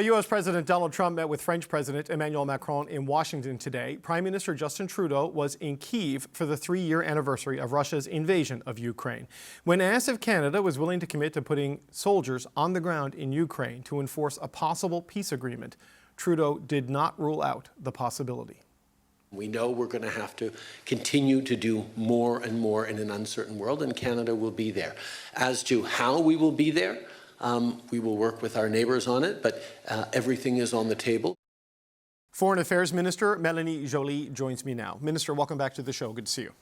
U.S. President Donald Trump met with French President Emmanuel Macron in Washington today. Prime Minister Justin Trudeau was in Kyiv for the 3-year anniversary of Russia's invasion of Ukraine. When asked if Canada was willing to commit to putting soldiers on the ground in Ukraine to enforce a possible peace agreement, Trudeau did not rule out the possibility. We know we're going to have to continue to do more and more in an uncertain world, and Canada will be there. As to how we will be there, we will work with our neighbours on it, but everything is on the table. Foreign Affairs Minister Mélanie Joly joins me now. Minister, welcome back to the show. Good to see you.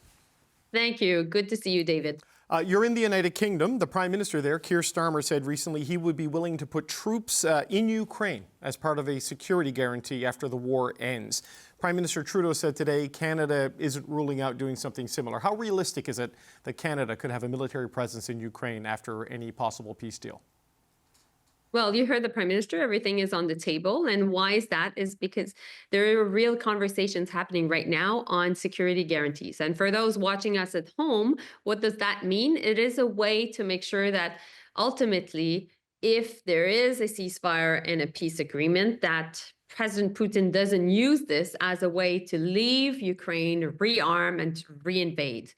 Thank you. Good to see you, David. You're in the United Kingdom. The Prime Minister there, Keir Starmer, said recently he would be willing to put troops in Ukraine as part of a security guarantee after the war ends. Prime Minister Trudeau said today Canada isn't ruling out doing something similar. How realistic is it that Canada could have a military presence in Ukraine after any possible peace deal? Well, you heard the Prime Minister, everything is on the table. And why is that? Is because there are real conversations happening right now on security guarantees. And for those watching us at home, what does that mean? It is a way to make sure that ultimately, if there is a ceasefire and a peace agreement, that President Putin doesn't use this as a way to leave Ukraine, rearm, and to reinvade.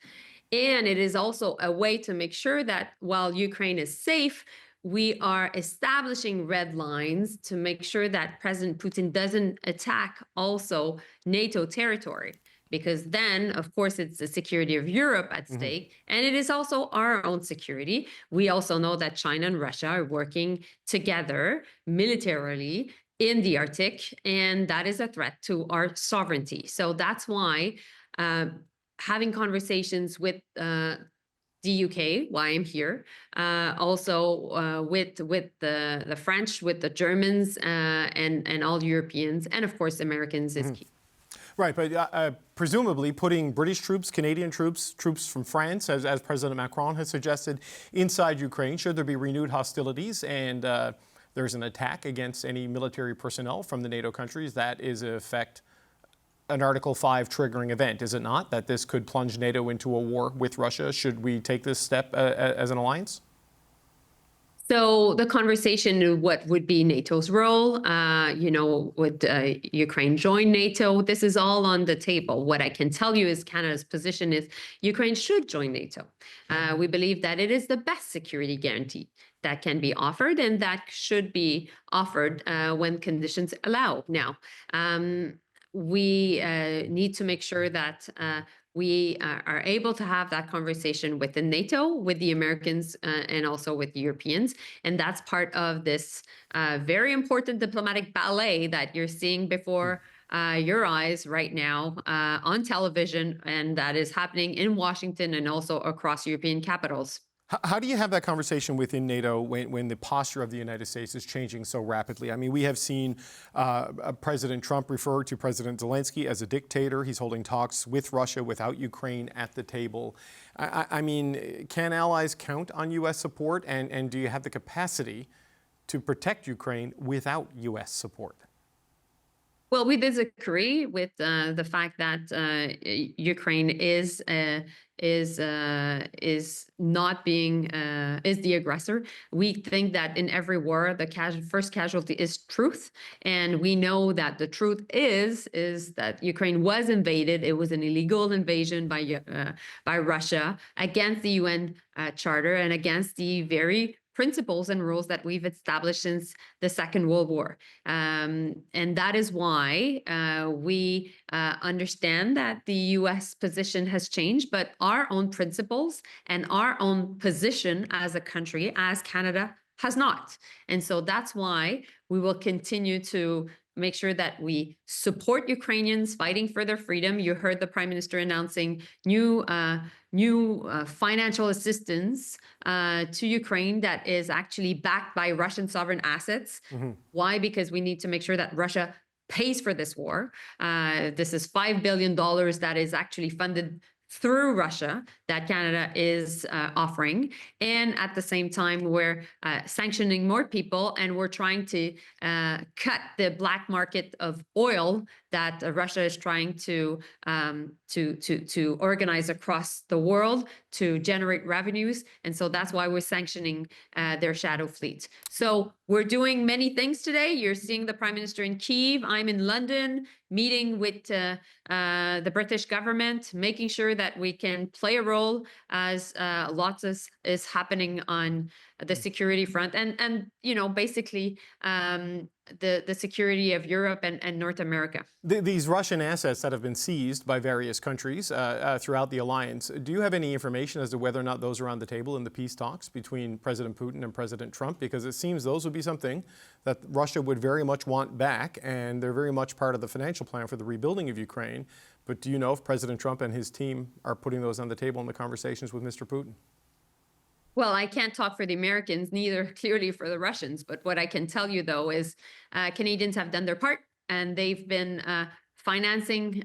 And it is also a way to make sure that while Ukraine is safe, we are establishing red lines to make sure that President Putin doesn't attack also NATO territory, because then, of course, it's the security of Europe at stake, and it is also our own security. We also know that China and Russia are working together militarily in the Arctic, and that is a threat to our sovereignty. So that's why having conversations with the UK, why I'm here, also with the French, with the Germans, and all Europeans, and of course Americans is key. Right, but presumably putting British troops, Canadian troops, troops from France, as President Macron has suggested, inside Ukraine, should there be renewed hostilities and there's an attack against any military personnel from the NATO countries, that is in effect an Article 5 triggering event, is it not? That this could plunge NATO into a war with Russia? Should we take this step as an alliance? So the conversation, what would be NATO's role? Would Ukraine join NATO? This is all on the table. What I can tell you is Canada's position is Ukraine should join NATO. We believe that it is the best security guarantee that can be offered, and that should be offered when conditions allow. Now, we need to make sure that we are able to have that conversation within NATO, with the Americans, and also with the Europeans. And that's part of this very important diplomatic ballet that you're seeing before your eyes right now on television, and that is happening in Washington and also across European capitals. How do you have that conversation within NATO when the posture of the United States is changing so rapidly? I mean, we have seen President Trump refer to President Zelensky as a dictator. He's holding talks with Russia without Ukraine at the table. I mean, can allies count on U.S. support? And do you have the capacity to protect Ukraine without U.S. support? Well, we disagree with the fact that Ukraine is not being is the aggressor. We think that in every war, the first casualty is truth, and we know that the truth is that Ukraine was invaded. It was an illegal invasion by Russia against the UN Charter and against the very principles and rules that we've established since the Second World War. And that is why we understand that the U.S. position has changed, but our own principles and our own position as a country, as Canada, has not. And so that's why we will continue to make sure that we support Ukrainians fighting for their freedom. You heard the Prime Minister announcing new financial assistance to Ukraine that is actually backed by Russian sovereign assets. Why? Because we need to make sure that Russia pays for this war. This is $5 billion that is actually funded through Russia that Canada is offering. And at the same time, we're sanctioning more people, and we're trying to cut the black market of oil that Russia is trying to organize across the world to generate revenues. And so that's why we're sanctioning their shadow fleet. So we're doing many things today. You're seeing the Prime Minister in Kyiv. I'm in London, meeting with the British government, making sure that we can play a role as lots is happening on the security front, and basically the security of Europe and North America. These Russian assets that have been seized by various countries throughout the alliance, do you have any information as to whether or not those are on the table in the peace talks between President Putin and President Trump? Because it seems those would be something that Russia would very much want back, and they're very much part of the financial plan for the rebuilding of Ukraine. But do you know if President Trump and his team are putting those on the table in the conversations with Mr. Putin? Well, I can't talk for the Americans, neither clearly for the Russians. But what I can tell you, though, is Canadians have done their part, and they've been financing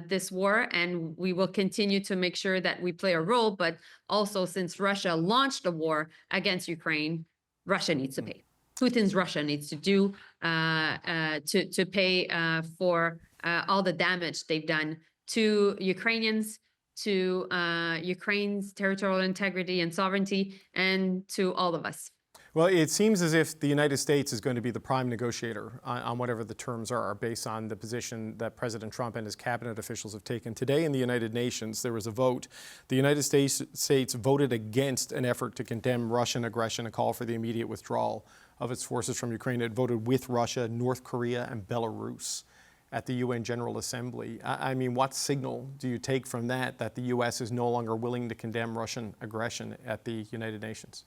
this war, and we will continue to make sure that we play a role. But also, since Russia launched a war against Ukraine, Russia needs to pay. Putin's Russia needs to do to pay for all the damage they've done to Ukrainians, to Ukraine's territorial integrity and sovereignty, and to all of us. Well, it seems as if the United States is going to be the prime negotiator on whatever the terms are, based on the position that President Trump and his cabinet officials have taken. Today in the United Nations, there was a vote. The United States voted against an effort to condemn Russian aggression and call for the immediate withdrawal of its forces from Ukraine. It voted with Russia, North Korea, and Belarus at the UN General Assembly. I mean, what signal do you take from that the U.S. is no longer willing to condemn Russian aggression at the United Nations?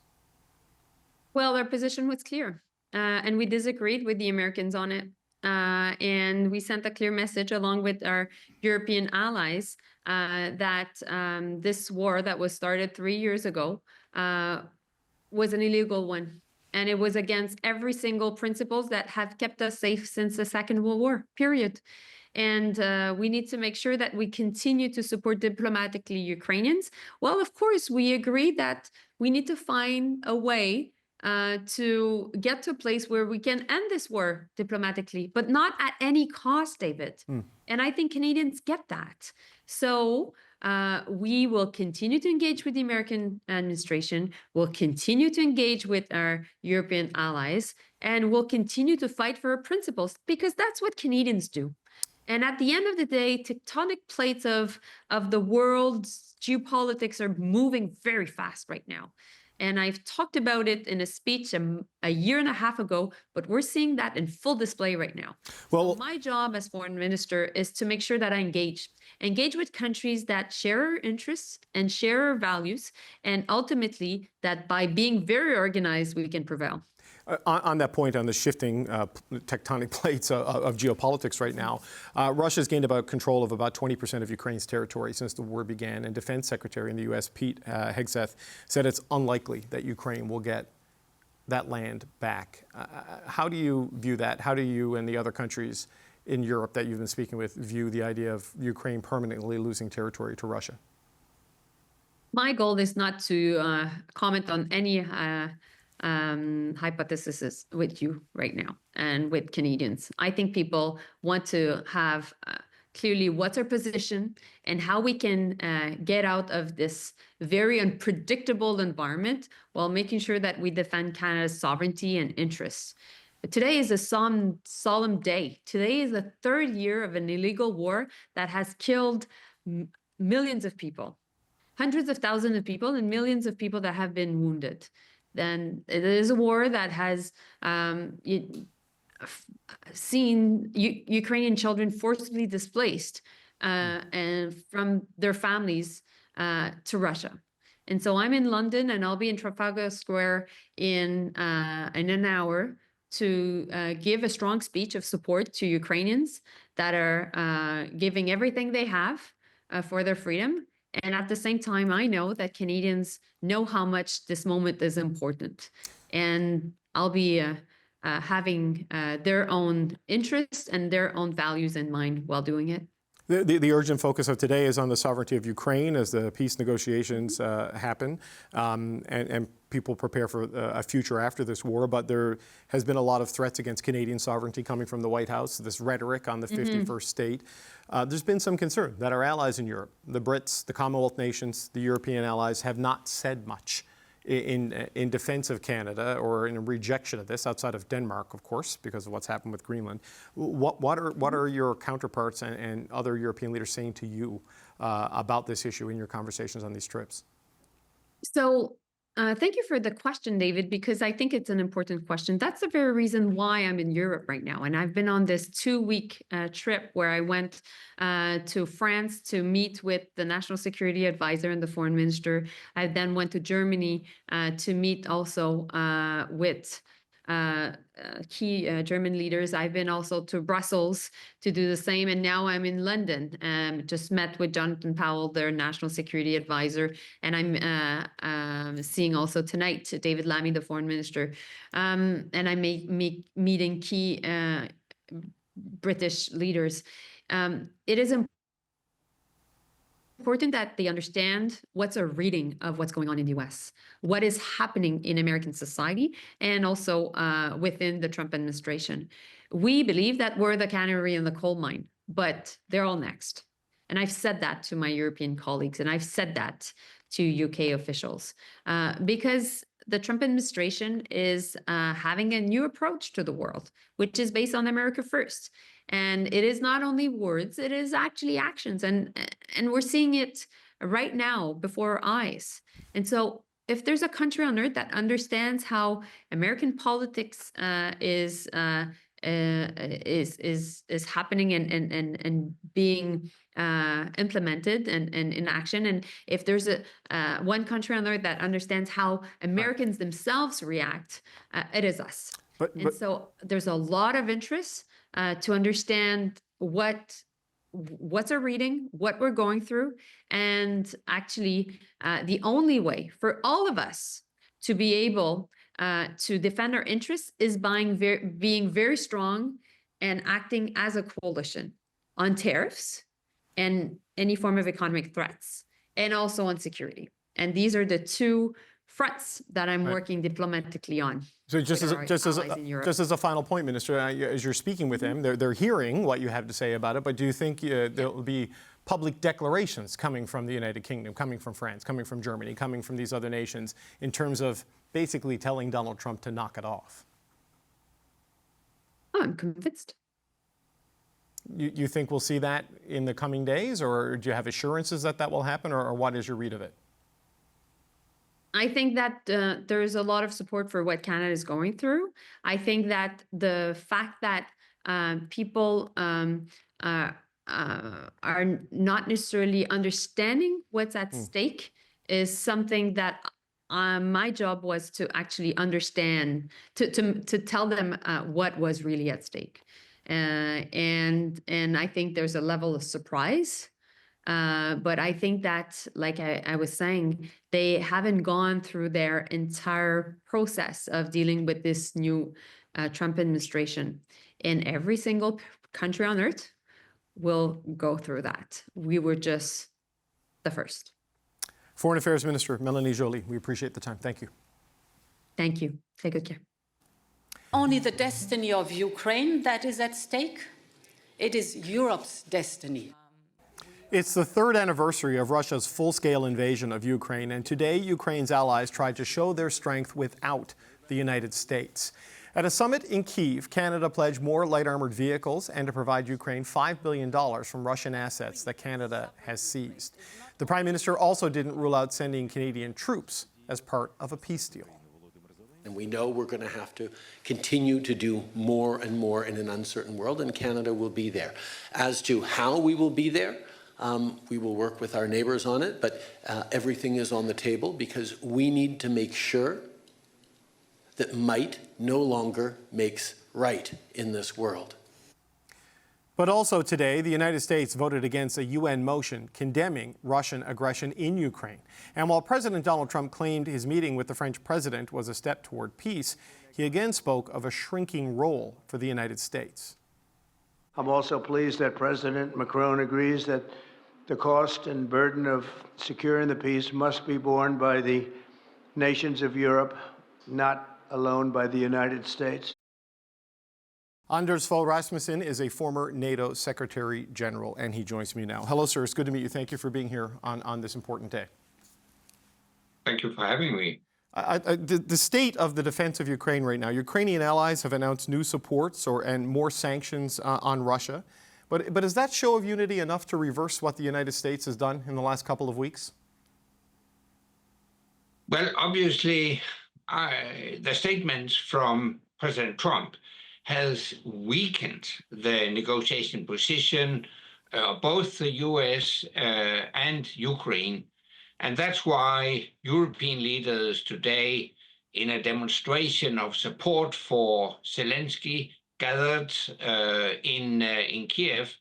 Well, our position was clear, and we disagreed with the Americans on it. And we sent a clear message along with our European allies that this war that was started 3 years ago was an illegal one. And it was against every single principles that have kept us safe since the Second World War, period. And we need to make sure that we continue to support diplomatically Ukrainians. Well, of course, we agree that we need to find a way to get to a place where we can end this war diplomatically, but not at any cost, David. And I think Canadians get that. So we will continue to engage with the American administration, we'll continue to engage with our European allies, and we'll continue to fight for our principles, because that's what Canadians do. And at the end of the day, tectonic plates of the world's geopolitics are moving very fast right now. And I've talked about it in a speech a year and a half ago, but we're seeing that in full display right now. Well, so my job as foreign minister is to make sure that I engage with countries that share our interests and share our values, and ultimately that by being very organized, we can prevail. On that point, on the shifting tectonic plates of geopolitics right now, Russia's gained about control of about 20% of Ukraine's territory since the war began. And Defense Secretary in the U.S., Pete Hegseth, said it's unlikely that Ukraine will get that land back. How do you view that? How do you and the other countries in Europe that you've been speaking with view the idea of Ukraine permanently losing territory to Russia? My goal is not to comment on any hypothesis with you right now and with Canadians. I think people want to have clearly what's our position and how we can get out of this very unpredictable environment while making sure that we defend Canada's sovereignty and interests. But today is a solemn day. Today is the third year of an illegal war that has killed millions of people, hundreds of thousands of people, and millions of people that have been wounded. Then it is a war that has seen Ukrainian children forcibly displaced and from their families to Russia. And so I'm in London, and I'll be in Trafalgar Square in an hour to give a strong speech of support to Ukrainians that are giving everything they have for their freedom. And at the same time, I know that Canadians know how much this moment is important. And I'll be having their own interests and their own values in mind while doing it. The urgent focus of today is on the sovereignty of Ukraine as the peace negotiations happen and people prepare for a future after this war. But there has been a lot of threats against Canadian sovereignty coming from the White House, this rhetoric on the 51st state. There's been some concern that our allies in Europe, the Brits, the Commonwealth nations, the European allies, have not said much in defense of Canada or in rejection of this, outside of Denmark, of course, because of what's happened with Greenland. What are your counterparts and other European leaders saying to you about this issue in your conversations on these trips? So thank you for the question, David, because I think it's an important question. That's the very reason why I'm in Europe right now. And I've been on this 2-week trip where I went to France to meet with the National Security Advisor and the Foreign Minister. I then went to Germany to meet also with key German leaders. I've been also to Brussels to do the same, and now I'm in London. Just met with Jonathan Powell, their national security advisor, and I'm seeing also tonight David Lammy, the foreign minister, and I'm meeting key British leaders. It is important that they understand what's a reading of what's going on in the US, what is happening in American society, and also within the Trump administration. We believe that we're the canary in the coal mine, but they're all next. And I've said that to my European colleagues, and I've said that to UK officials, because the Trump administration is having a new approach to the world, which is based on America first. And it is not only words, it is actually actions. And we're seeing it right now before our eyes. And so if there's a country on earth that understands how American politics is happening and being implemented and in action, and if there's one country on earth that understands how Americans themselves react, it is us. And so there's a lot of interest to understand what's our reading, what we're going through, and actually the only way for all of us to be able to defend our interests is being very strong and acting as a coalition on tariffs and any form of economic threats, and also on security. And these are the two fronts that I'm working diplomatically on. So just as a final point, Minister, as you're speaking with them, they're hearing what you have to say about it, but do you think there will be public declarations coming from the United Kingdom, coming from France, coming from Germany, coming from these other nations, in terms of basically telling Donald Trump to knock it off? Oh, I'm convinced. You think we'll see that in the coming days, or do you have assurances that that will happen, or what is your read of it? I think that there's a lot of support for what Canada is going through. I think that the fact that people are not necessarily understanding what's at stake is something that my job was to actually understand, to tell them what was really at stake. And I think there's a level of surprise. But I think that, like I was saying, they haven't gone through their entire process of dealing with this new Trump administration. And every single country on earth will go through that. We were just the first. Foreign Affairs Minister Mélanie Joly, we appreciate the time. Thank you. Thank you. Take good care. Only the destiny of Ukraine that is at stake. It is Europe's destiny. It's the third anniversary of Russia's full-scale invasion of Ukraine, and today Ukraine's allies tried to show their strength without the United States. At a summit in Kyiv, Canada pledged more light armored vehicles and to provide Ukraine $5 billion from Russian assets that Canada has seized. The Prime Minister also didn't rule out sending Canadian troops as part of a peace deal. And we know we're going to have to continue to do more and more in an uncertain world, and Canada will be there. As to how we will be there, we will work with our neighbors on it, but everything is on the table because we need to make sure that might no longer makes right in this world. But also today, the United States voted against a UN motion condemning Russian aggression in Ukraine. And while President Donald Trump claimed his meeting with the French president was a step toward peace, he again spoke of a shrinking role for the United States. I'm also pleased that President Macron agrees that the cost and burden of securing the peace must be borne by the nations of Europe, not alone by the United States. Anders Fogh Rasmussen is a former NATO Secretary General, and he joins me now. Hello, sir. It's good to meet you. Thank you for being here on this important day. Thank you for having me. The state of the defense of Ukraine right now, Ukrainian allies have announced new supports and more sanctions on Russia. But is that show of unity enough to reverse what the United States has done in the last couple of weeks? Well, obviously, the statements from President Trump has weakened the negotiation position of both the US and Ukraine. And that's why European leaders today, in a demonstration of support for Zelensky, gathered in Kyiv.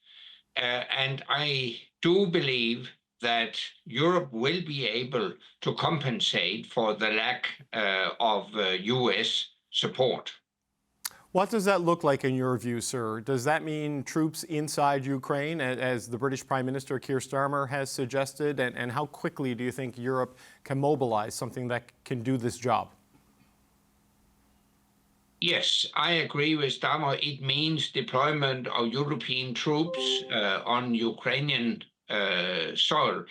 And I do believe that Europe will be able to compensate for the lack of US support. What does that look like in your view, sir? Does that mean troops inside Ukraine, as the British Prime Minister Keir Starmer has suggested? And how quickly do you think Europe can mobilize something that can do this job? Yes, I agree with Starmer. It means deployment of European troops on Ukrainian soil.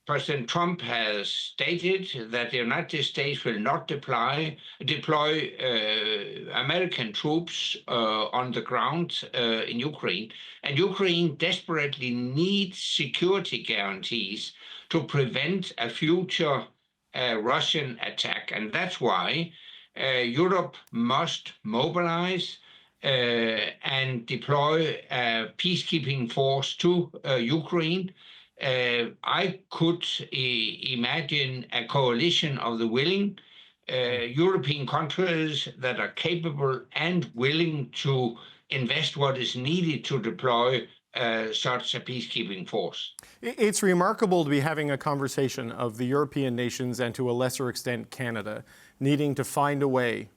President Trump has stated that the United States will not deploy American troops on the ground in Ukraine. And Ukraine desperately needs security guarantees to prevent a future Russian attack. And that's why Europe must mobilize and deploy a peacekeeping force to Ukraine. I could imagine a coalition of the willing European countries that are capable and willing to invest what is needed to deploy such a peacekeeping force. It's remarkable to be having a conversation of the European nations and to a lesser extent Canada needing to find a way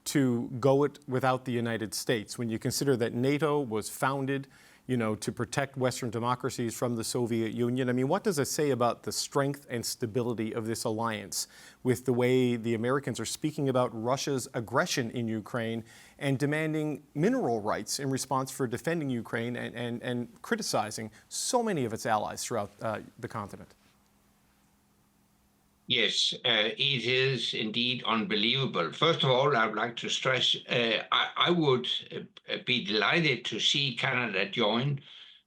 to go it without the United States. When you consider that NATO was founded, to protect Western democracies from the Soviet Union. I mean, what does it say about the strength and stability of this alliance with the way the Americans are speaking about Russia's aggression in Ukraine and demanding mineral rights in response for defending Ukraine and criticizing so many of its allies throughout the continent? Yes, it is indeed unbelievable. First of all, I would like to stress I would be delighted to see Canada join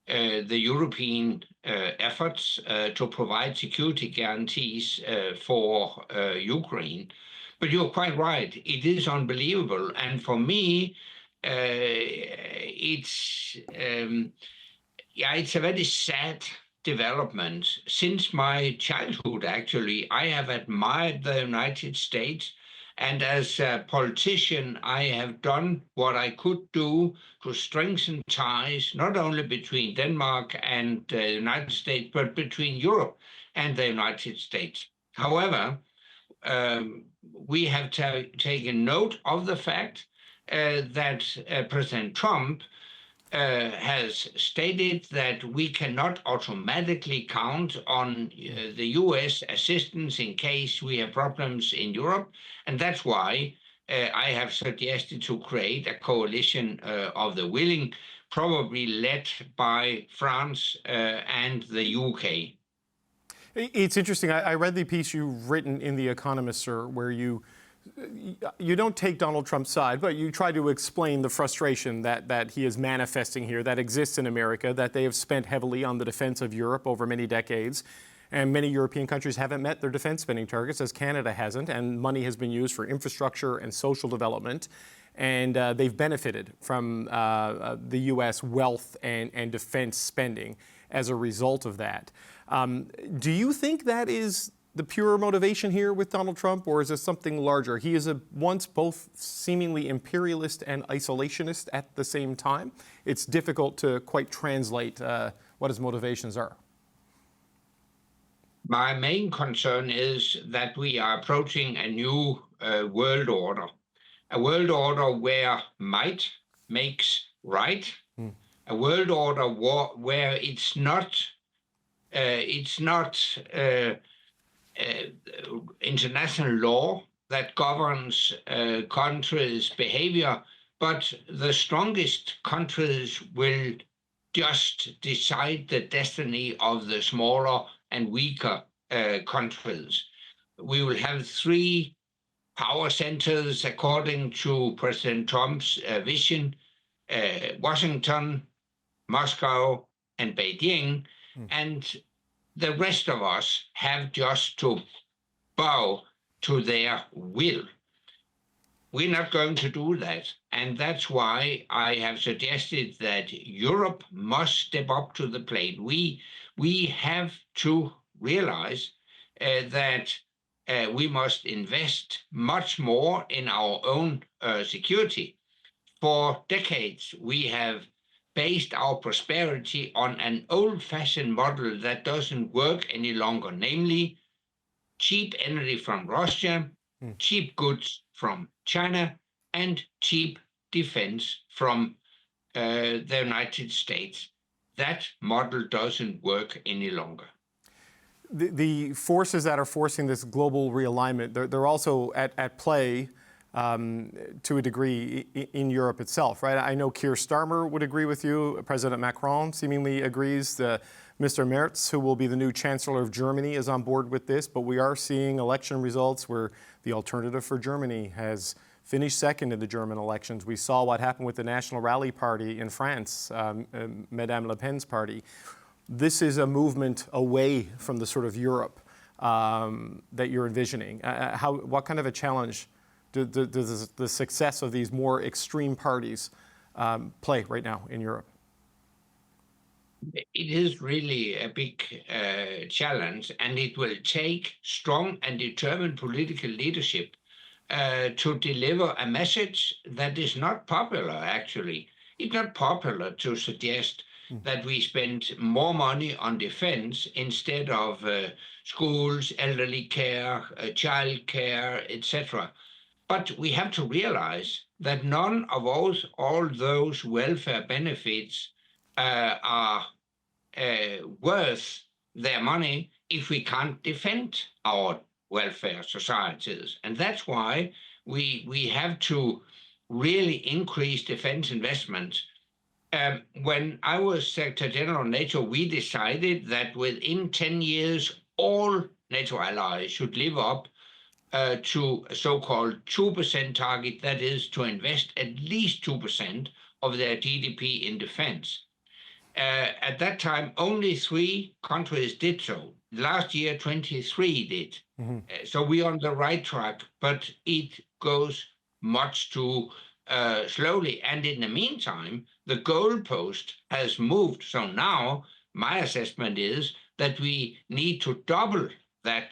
the European efforts to provide security guarantees for Ukraine. But you're quite right. It is unbelievable. And for me, it's a very sad development. Since my childhood, actually, I have admired the United States, and as a politician, I have done what I could do to strengthen ties, not only between Denmark and the United States, but between Europe and the United States. However, we have taken note of the fact that President Trump has stated that we cannot automatically count on the US assistance in case we have problems in Europe. And that's why I have suggested to create a coalition of the willing, probably led by France and the UK. It's interesting. I read the piece you've written in The Economist, sir, where you don't take Donald Trump's side, but you try to explain the frustration that he is manifesting here, that exists in America, that they have spent heavily on the defense of Europe over many decades. And many European countries haven't met their defense spending targets, as Canada hasn't, and money has been used for infrastructure and social development. And they've benefited from the U.S. wealth and defense spending as a result of that. Do you think that is the pure motivation here with Donald Trump, or is it something larger? He is once both seemingly imperialist and isolationist at the same time. It's difficult to quite translate what his motivations are. My main concern is that we are approaching a new world order, a world order where might makes right, a world order where it's not international law that governs countries' behavior, but the strongest countries will just decide the destiny of the smaller and weaker countries. we will have 3 power centers according to President Trump's vision, Washington, Moscow, and Beijing, and the rest of us have just to bow to their will. We're not going to do that, and that's why I have suggested that Europe must step up to the plate. We have to realize that we must invest much more in our own security. For decades, we have based our prosperity on an old-fashioned model that doesn't work any longer, namely cheap energy from Russia, cheap goods from China, and cheap defense from the United States. That model doesn't work any longer. The forces that are forcing this global realignment, they're also at play to a degree in Europe itself, right? I know Keir Starmer would agree with you. President Macron seemingly agrees. Mr. Merz, who will be the new Chancellor of Germany, is on board with this. But we are seeing election results where the Alternative for Germany has finished second in the German elections. We saw what happened with the National Rally Party in France, Madame Le Pen's party. This is a movement away from the sort of Europe that you're envisioning. What kind of a challenge does the success of these more extreme parties play right now in Europe? It is really a big challenge, and it will take strong and determined political leadership to deliver a message that is not popular, actually. It's not popular to suggest that we spend more money on defense instead of schools, elderly care, child care, etc. But we have to realize that none of all those welfare benefits are worth their money if we can't defend our welfare societies. And that's why we have to really increase defense investments. When I was Secretary General of NATO, we decided that within 10 years, all NATO allies should live up to a so-called 2% target, that is, to invest at least 2% of their GDP in defense. At that time, only 3 countries did so. Last year, 23 did. So we're on the right track, but it goes much too slowly. And in the meantime, the goalpost has moved. So now my assessment is that we need to double that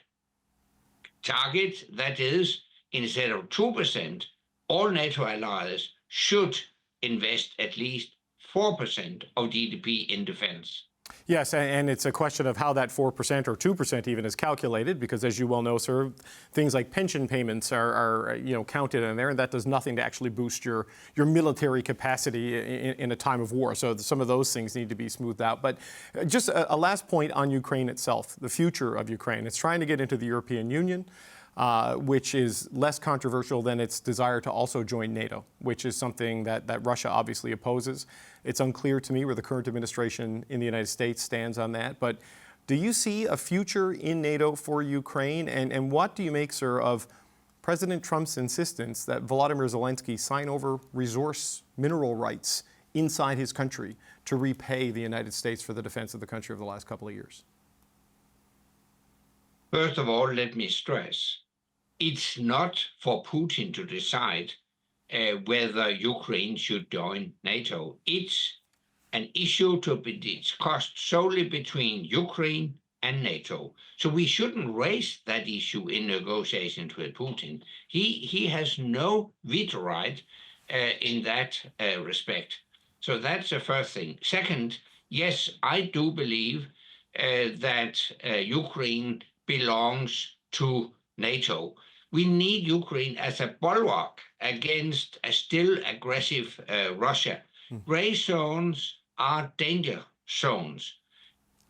target. That is, instead of 2%, all NATO allies should invest at least 4% of GDP in defense. Yes, and it's a question of how that 4% or 2% even is calculated, because as you well know, sir, things like pension payments are counted in there, and that does nothing to actually boost your military capacity in a time of war. So some of those things need to be smoothed out. But just a last point on Ukraine itself, the future of Ukraine. It's trying to get into the European Union, which is less controversial than its desire to also join NATO, which is something that Russia obviously opposes. It's unclear to me where the current administration in the United States stands on that. But do you see a future in NATO for Ukraine? And what do you make, sir, of President Trump's insistence that Volodymyr Zelensky sign over resource mineral rights inside his country to repay the United States for the defense of the country over the last couple of years? First of all, let me stress, it's not for Putin to decide whether Ukraine should join NATO. It's an issue to be discussed solely between Ukraine and NATO. So we shouldn't raise that issue in negotiations with Putin. He has no veto right in that respect. So that's the first thing. Second, yes, I do believe that Ukraine belongs to NATO. We need Ukraine as a bulwark against a still aggressive Russia. Gray zones are danger zones.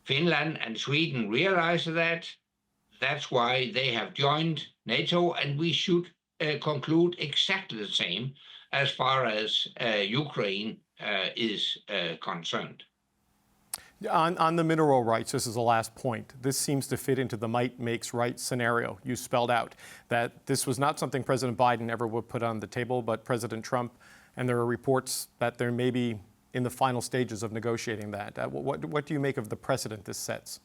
Finland and Sweden realize that. That's why they have joined NATO, and we should conclude exactly the same as far as Ukraine is concerned. On the mineral rights, this is the last point. This seems to fit into the might makes right scenario you spelled out, that this was not something President Biden ever would put on the table, but President Trump, and there are reports that there may be in the final stages of negotiating that. What do you make of the precedent this sets?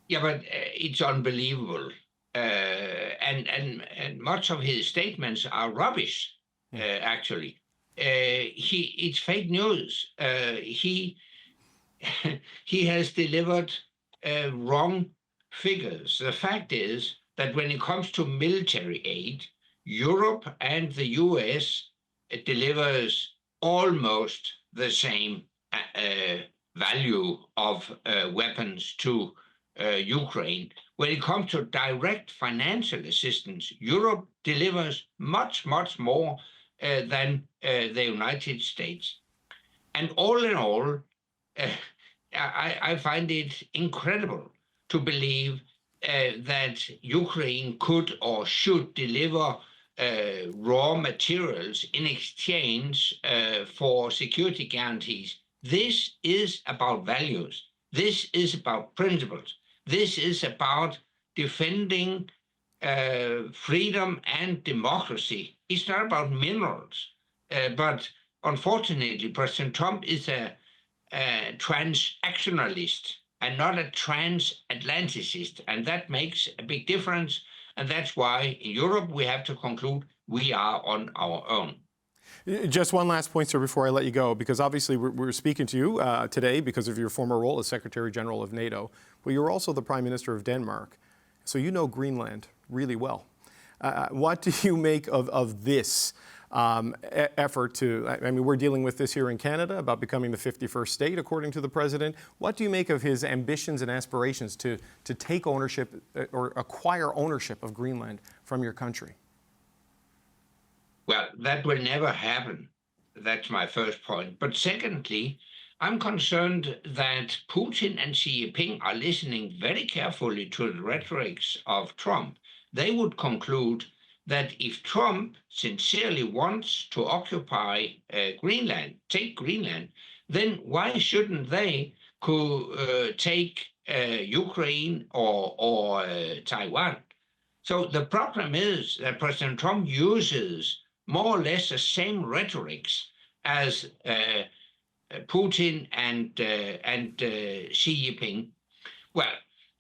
Yeah, but it's unbelievable. And much of his statements are rubbish, actually. It's fake news. He has delivered wrong figures. The fact is that when it comes to military aid, Europe and the US delivers almost the same value of weapons to Ukraine. When it comes to direct financial assistance, Europe delivers much, much more than the United States. And all in all, I find it incredible to believe that Ukraine could or should deliver raw materials in exchange for security guarantees. This is about values. This is about principles. This is about defending freedom and democracy. It's not about minerals. But unfortunately, President Trump is a transactionalist and not a transatlanticist. And that makes a big difference. And that's why in Europe we have to conclude we are on our own. Just one last point, sir, before I let you go, because obviously we're speaking to you today because of your former role as Secretary General of NATO, but you're also the Prime Minister of Denmark, so you know Greenland really well. What do you make of this effort to, I mean, we're dealing with this here in Canada about becoming the 51st state, according to the President. What do you make of his ambitions and aspirations to take ownership or acquire ownership of Greenland from your country? Well, that will never happen. That's my first point. But secondly, I'm concerned that Putin and Xi Jinping are listening very carefully to the rhetorics of Trump. They would conclude that if Trump sincerely wants to occupy Greenland, take Greenland, then why shouldn't they take Ukraine or Taiwan? So the problem is that President Trump uses more or less the same rhetorics as Putin and Xi Jinping. Well,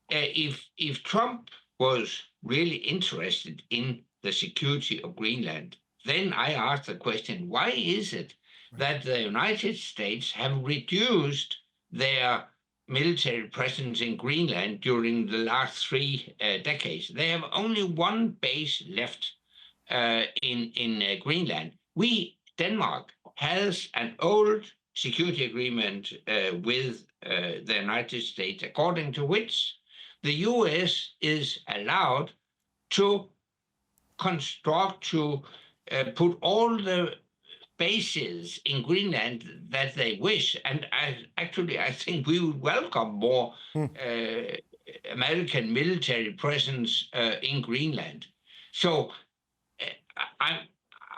if Trump was really interested in the security of Greenland, then I ask the question, why is it that the United States have reduced their military presence in Greenland during the last 3 decades? They have only one base left in Greenland. Denmark, has an old security agreement with the United States, according to which the US is allowed to put all the bases in Greenland that they wish. And I think we would welcome more American military presence in Greenland. So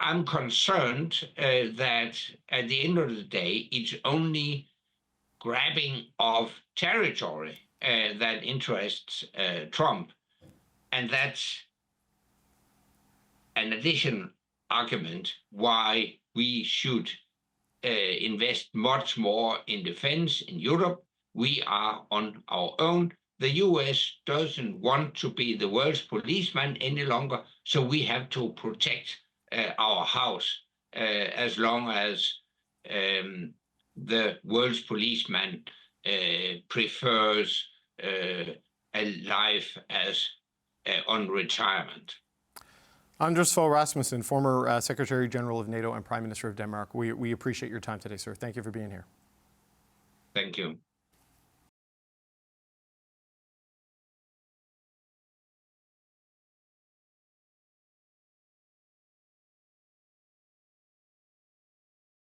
I'm concerned that at the end of the day, it's only grabbing of territory that interests Trump. And that's an additional argument why we should invest much more in defense in Europe. We are on our own. The US doesn't want to be the world's policeman any longer, so we have to protect our house as long as the world's policeman prefers a life as on retirement. Anders Fogh Rasmussen, former Secretary General of NATO and Prime Minister of Denmark. We appreciate your time today, sir. Thank you for being here. Thank you.